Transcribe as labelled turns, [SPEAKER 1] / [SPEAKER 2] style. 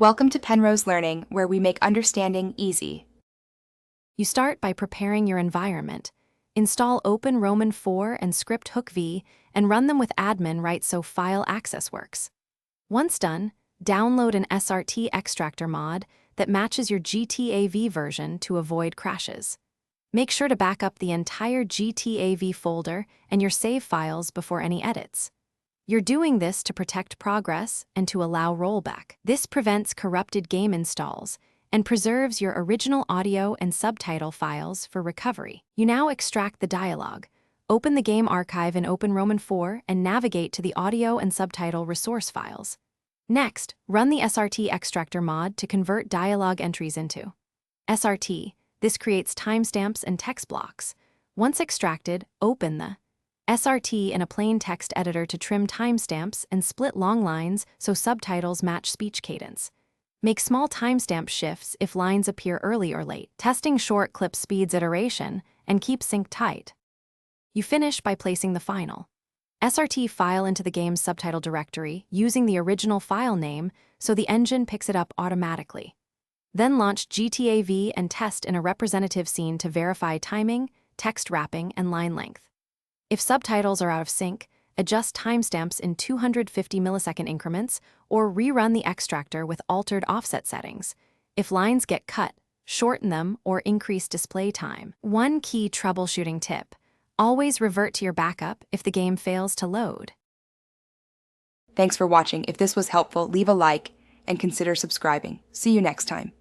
[SPEAKER 1] Welcome to Penrose Learning, where we make understanding easy.
[SPEAKER 2] You start by preparing your environment. Install Open Roman 4 and Script Hook V and run them with admin right so file access works. Once done, download an SRT extractor mod that matches your GTAV version to avoid crashes. Make sure to back up the entire GTAV folder and your save files before any edits. You're doing this to protect progress and to allow rollback. This prevents corrupted game installs and preserves your original audio and subtitle files for recovery. You now extract the dialogue. Open the game archive in Open Roman 4 and navigate to the audio and subtitle resource files. Next, run the SRT extractor mod to convert dialogue entries into SRT. This creates timestamps and text blocks. Once extracted, open the SRT in a plain text editor to trim timestamps and split long lines so subtitles match speech cadence. Make small timestamp shifts if lines appear early or late. Testing short clip speeds iteration and keep sync tight. You finish by placing the final SRT file into the game's subtitle directory using the original file name so the engine picks it up automatically. Then launch GTAV and test in a representative scene to verify timing, text wrapping, and line length. If subtitles are out of sync, adjust timestamps in 250 millisecond increments or rerun the extractor with altered offset settings. If lines get cut, shorten them or increase display time. One key troubleshooting tip: always revert to your backup if the game fails to load.
[SPEAKER 1] Thanks for watching. If this was helpful, leave a like and consider subscribing. See you next time.